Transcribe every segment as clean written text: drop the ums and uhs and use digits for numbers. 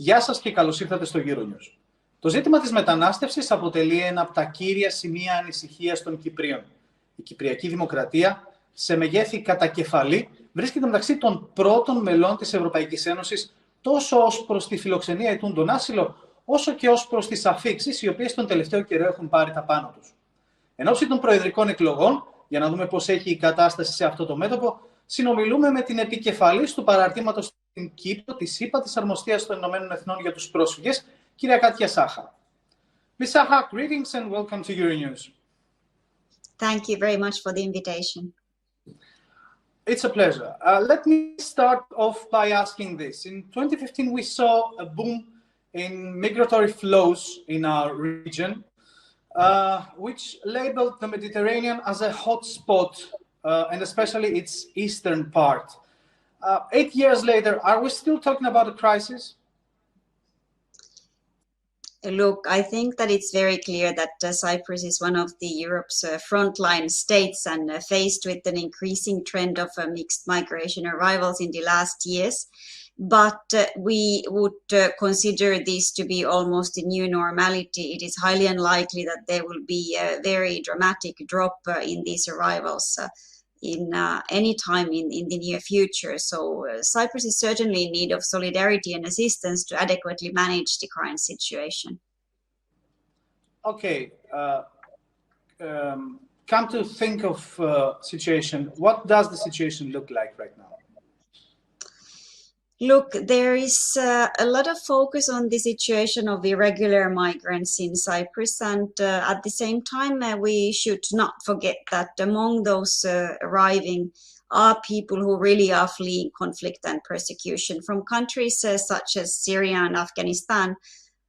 Γεια σας και καλώς ήρθατε στο euronews. Το ζήτημα της μετανάστευσης αποτελεί ένα από τα κύρια σημεία ανησυχίας των Κυπρίων. Η Κυπριακή Δημοκρατία, σε μεγέθη κατά κεφαλή, βρίσκεται μεταξύ των πρώτων μελών της Ευρωπαϊκής Ένωσης, τόσο ως προς τη φιλοξενία ετούντων άσυλο, όσο και ως προς τις αφίξεις, οι οποίες τον τελευταίο καιρό έχουν πάρει τα πάνω τους. Εν ώψη των προεδρικών εκλογών, για να δούμε πώς έχει η κατάσταση σε αυτό το μέτωπο, συνομιλούμε με την επικεφαλής του παραρτήματος στην Κύπρο της Ύπατης Αρμοστείας των Ηνωμένων Εθνών για τους Πρόσφυγες, κυρία Κάτια Σάχα. Ms. Saha, greetings and welcome to euronews. Thank you very much for the invitation. It's a pleasure. Let me start off by asking this. In 2015, we saw a boom in migratory flows in our region, which labeled the Mediterranean as a hotspot, and especially its eastern part. 8 years later, are we still talking about a crisis? Look, I think that it's very clear that Cyprus is one of the Europe's frontline states and faced with an increasing trend of mixed migration arrivals in the last years. But we would consider this to be almost a new normality. It is highly unlikely that there will be a very dramatic drop in these arrivals in any time in the near future. So Cyprus is certainly in need of solidarity and assistance to adequately manage the current situation. Okay. Come to think of situation, what does the situation look like right now? Look, there is a lot of focus on the situation of irregular migrants in Cyprus, and at the same time, we should not forget that among those arriving are people who really are fleeing conflict and persecution from countries such as Syria and Afghanistan,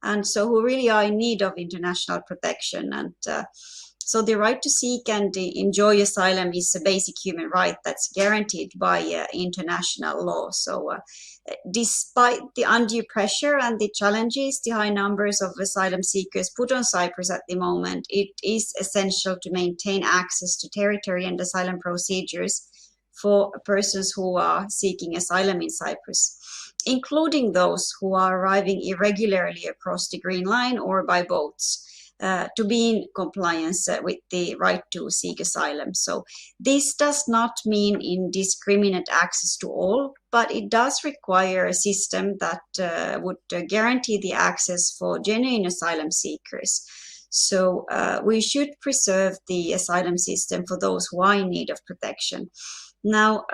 and so who really are in need of international protection. And so the right to seek and enjoy asylum is a basic human right that's guaranteed by international law. So despite the undue pressure and the challenges the high numbers of asylum seekers put on Cyprus at the moment, it is essential to maintain access to territory and asylum procedures for persons who are seeking asylum in Cyprus, including those who are arriving irregularly across the Green Line or by boats. To be in compliance with the right to seek asylum. So this does not mean indiscriminate access to all, but it does require a system that would guarantee the access for genuine asylum seekers. So we should preserve the asylum system for those who are in need of protection. Now,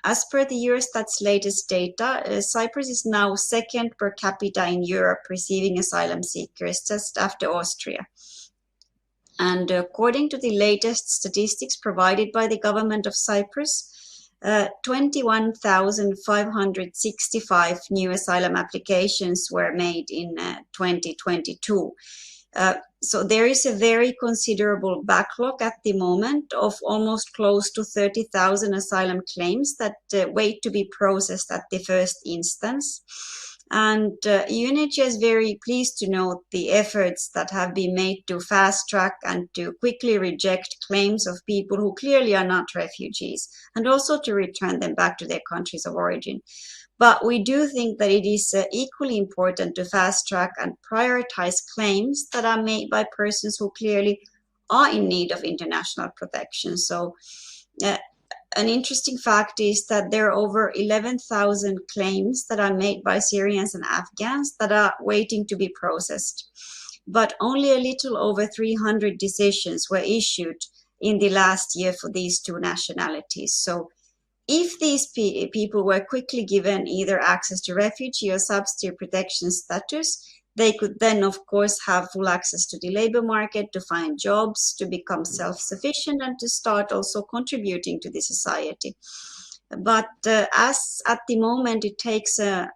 as per the Eurostat's latest data, Cyprus is now second per capita in Europe receiving asylum seekers, just after Austria. And according to the latest statistics provided by the government of Cyprus, 21,565 new asylum applications were made in 2022. So there is a very considerable backlog at the moment of almost close to 30,000 asylum claims that wait to be processed at the first instance. And UNHCR is very pleased to note the efforts that have been made to fast track and to quickly reject claims of people who clearly are not refugees, and also to return them back to their countries of origin. But we do think that it is equally important to fast track and prioritize claims that are made by persons who clearly are in need of international protection. So an interesting fact is that there are over 11,000 claims that are made by Syrians and Afghans that are waiting to be processed. But only a little over 300 decisions were issued in the last year for these two nationalities. So if these people were quickly given either access to refugee or subsidiary protection status, they could then, of course, have full access to the labor market, to find jobs, to become self-sufficient, and to start also contributing to the society. But as at the moment, it takes an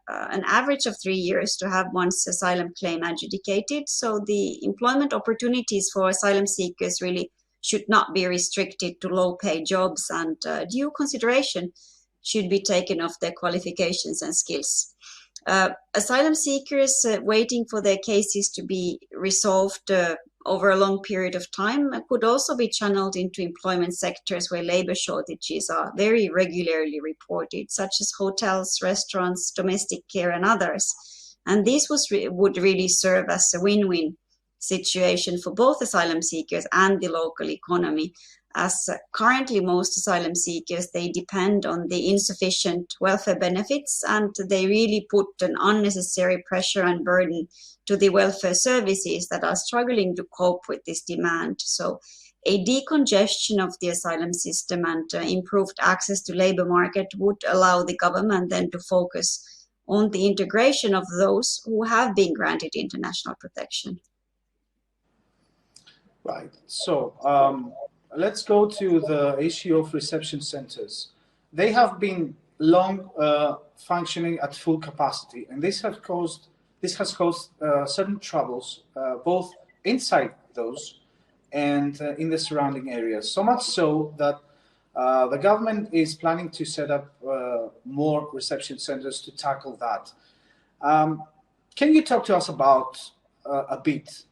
average of 3 years to have one's asylum claim adjudicated. So the employment opportunities for asylum seekers really should not be restricted to low-paid jobs, and due consideration should be taken of their qualifications and skills. Asylum seekers waiting for their cases to be resolved over a long period of time could also be channeled into employment sectors where labor shortages are very regularly reported, such as hotels, restaurants, domestic care, and others. And this would really serve as a win-win situation for both asylum seekers and the local economy, as currently most asylum seekers, they depend on the insufficient welfare benefits, and they really put an unnecessary pressure and burden to the welfare services that are struggling to cope with this demand. So a decongestion of the asylum system and improved access to labor market would allow the government then to focus on the integration of those who have been granted international protection. Right. So let's go to the issue of reception centers. They have been long functioning at full capacity, and this has caused certain troubles both inside those and in the surrounding areas. So much so that the government is planning to set up more reception centers to tackle that. Can you talk to us about a bit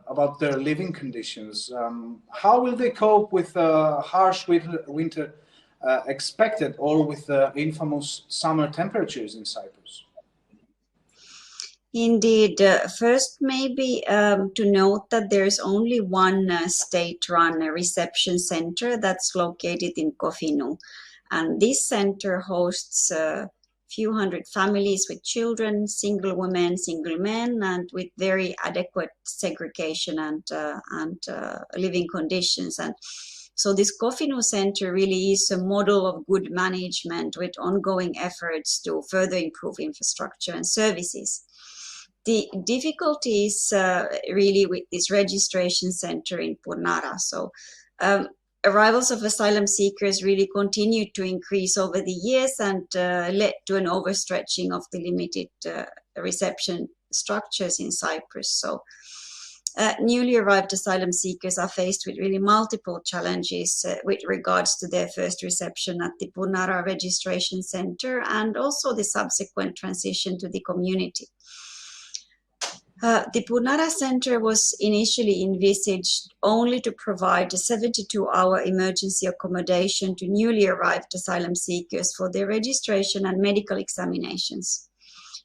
about their living conditions? How will they cope with harsh winter expected, or with the infamous summer temperatures in Cyprus? Indeed. First, maybe to note that there's only one state-run reception center that's located in Kofinu. And this center hosts a few hundred families with children, single women, single men, and with very adequate segregation and living conditions. And so this Kofinu Center really is a model of good management with ongoing efforts to further improve infrastructure and services. The difficulty is really with this registration center in Purnara. So arrivals of asylum seekers really continued to increase over the years and led to an overstretching of the limited reception structures in Cyprus. So newly arrived asylum seekers are faced with really multiple challenges with regards to their first reception at the Purnara registration center and also the subsequent transition to the community. The Purnara Center was initially envisaged only to provide a 72-hour emergency accommodation to newly arrived asylum seekers for their registration and medical examinations.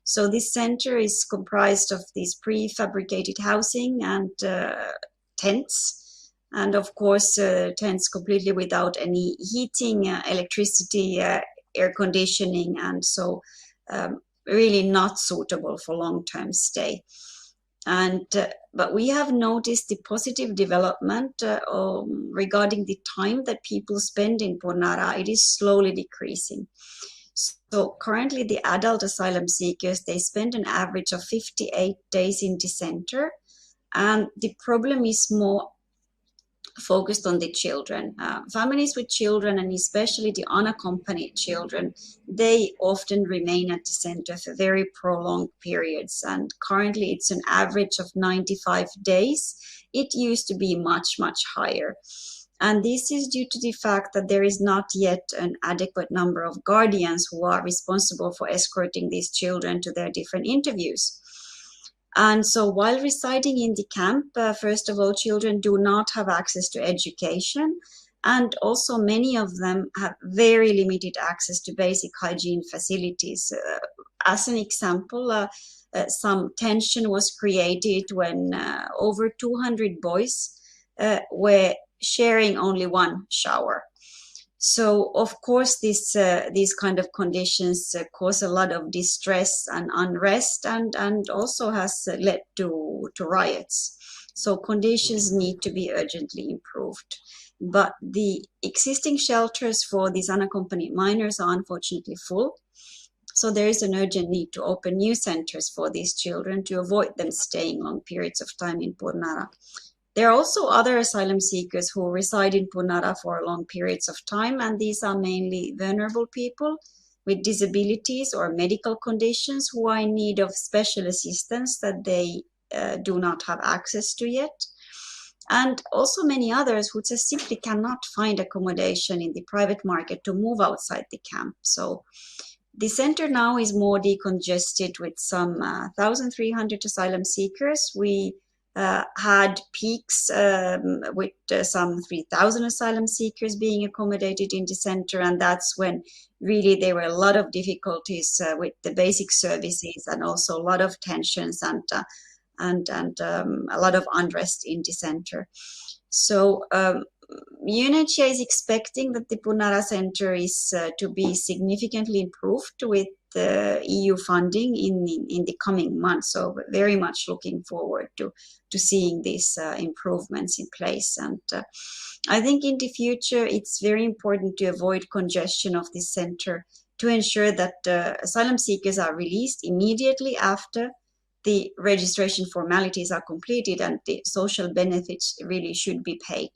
So this center is comprised of these prefabricated housing and tents, and of course tents completely without any heating, electricity, air conditioning, and so really not suitable for long-term stay. And but we have noticed the positive development regarding the time that people spend in Purnara. It is slowly decreasing. So currently the adult asylum seekers, they spend an average of 58 days in the center, and the problem is more focused on the children. Families with children, and especially the unaccompanied children, they often remain at the center for very prolonged periods. And currently it's an average of 95 days. It used to be much, much higher. And this is due to the fact that there is not yet an adequate number of guardians who are responsible for escorting these children to their different interviews. And so while residing in the camp, first of all, children do not have access to education, and also many of them have very limited access to basic hygiene facilities. As an example, some tension was created when over 200 boys were sharing only one shower. So, of course, these kind of conditions cause a lot of distress and unrest, and also has led to riots. So conditions need to be urgently improved. But the existing shelters for these unaccompanied minors are unfortunately full. So there is an urgent need to open new centers for these children to avoid them staying long periods of time in Purnara. There are also other asylum seekers who reside in Purnara for long periods of time, and these are mainly vulnerable people with disabilities or medical conditions who are in need of special assistance that they do not have access to yet. And also many others who just simply cannot find accommodation in the private market to move outside the camp. So the center now is more decongested with some 1,300 asylum seekers. We had peaks with some 3,000 asylum seekers being accommodated in the center, and that's when really there were a lot of difficulties with the basic services, and also a lot of tensions and a lot of unrest in the center. So UNHCR is expecting that the Punara Center is to be significantly improved with EU funding in the coming months. So very much looking forward to seeing these improvements in place. And I think in the future, it's very important to avoid congestion of this center to ensure that asylum seekers are released immediately after the registration formalities are completed, and the social benefits really should be paid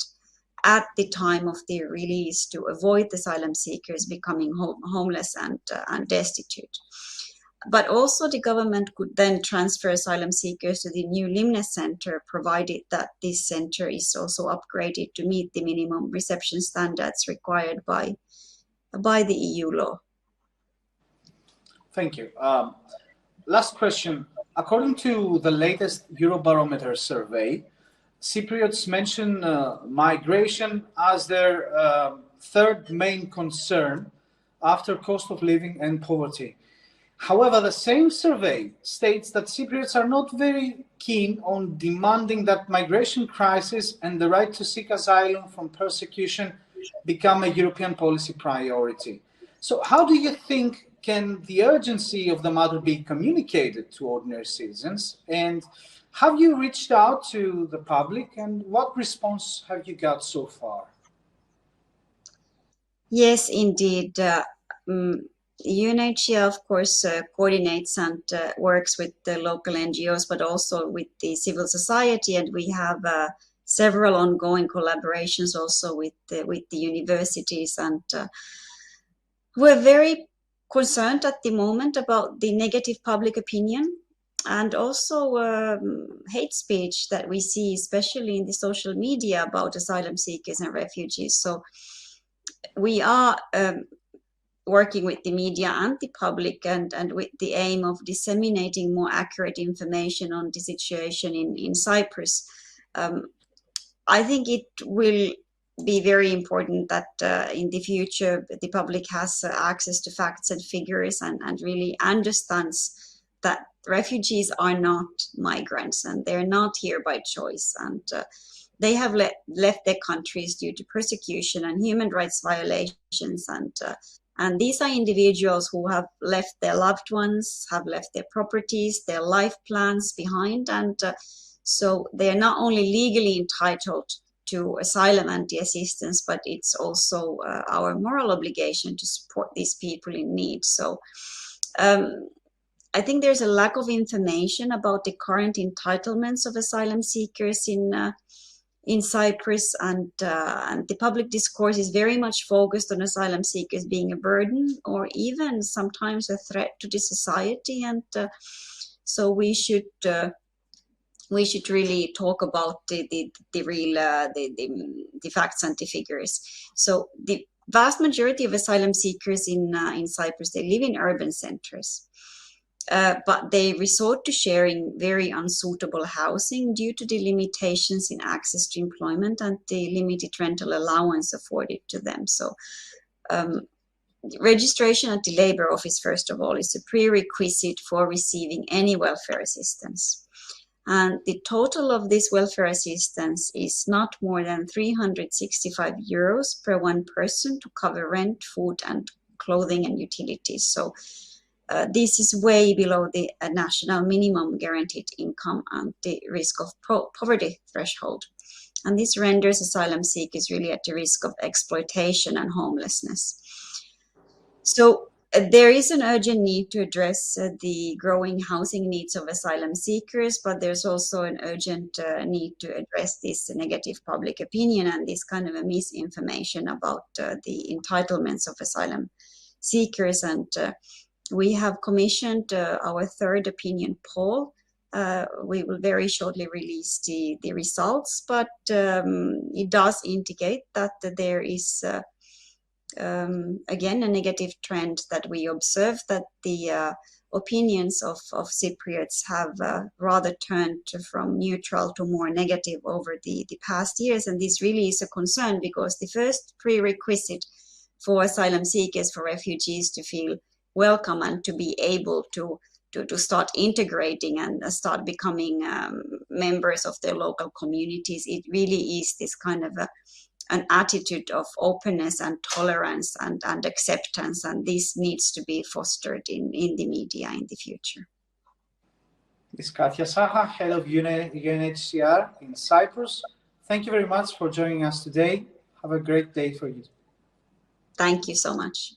at the time of their release to avoid asylum seekers becoming homeless and destitute. But also the government could then transfer asylum seekers to the new Limnes Center, provided that this center is also upgraded to meet the minimum reception standards required by the EU law. Thank you. Last question. According to the latest Eurobarometer survey, Cypriots mention migration as their third main concern after cost of living and poverty. However, the same survey states that Cypriots are not very keen on demanding that migration crisis and the right to seek asylum from persecution become a European policy priority. So how do you think can the urgency of the matter be communicated to ordinary citizens? And have you reached out to the public, and what response have you got so far? Yes, indeed. UNHCR, of course, coordinates and works with the local NGOs, but also with the civil society, and we have several ongoing collaborations also with the universities, and we're very concerned at the moment about the negative public opinion and also hate speech that we see, especially in the social media, about asylum seekers and refugees. So we are working with the media and the public, and with the aim of disseminating more accurate information on the situation in Cyprus. I think it will be very important that in the future the public has access to facts and figures, and really understands that refugees are not migrants, and they're not here by choice, and they have left their countries due to persecution and human rights violations, and these are individuals who have left their loved ones, have left their properties, their life plans behind, and so they are not only legally entitled to asylum and the assistance, but it's also our moral obligation to support these people in need. So I think there's a lack of information about the current entitlements of asylum seekers in Cyprus, and the public discourse is very much focused on asylum seekers being a burden or even sometimes a threat to the society, and so we should really talk about the real the facts and the figures. So the vast majority of asylum seekers in Cyprus, they live in urban centers. But they resort to sharing very unsuitable housing due to the limitations in access to employment and the limited rental allowance afforded to them. So registration at the Labour Office, first of all, is a prerequisite for receiving any welfare assistance. And the total of this welfare assistance is not more than 365 euros per one person to cover rent, food, and clothing and utilities. So this is way below the national minimum guaranteed income and the risk of poverty threshold. And this renders asylum seekers really at the risk of exploitation and homelessness. So there is an urgent need to address the growing housing needs of asylum seekers, but there's also an urgent need to address this negative public opinion and this kind of a misinformation about the entitlements of asylum seekers. And we have commissioned our third opinion poll. We will very shortly release the results, but it does indicate that there is again a negative trend that we observe, that the opinions of Cypriots have rather turned from neutral to more negative over the past years. And this really is a concern, because the first prerequisite for asylum seekers, for refugees to feel welcome and to be able to start integrating and start becoming members of their local communities, it really is this kind of an attitude of openness and tolerance and acceptance, and this needs to be fostered in the media in the future. Ms. Katia Saha, head of UNHCR in Cyprus, thank you very much for joining us today. Have a great day for you. Thank you so much.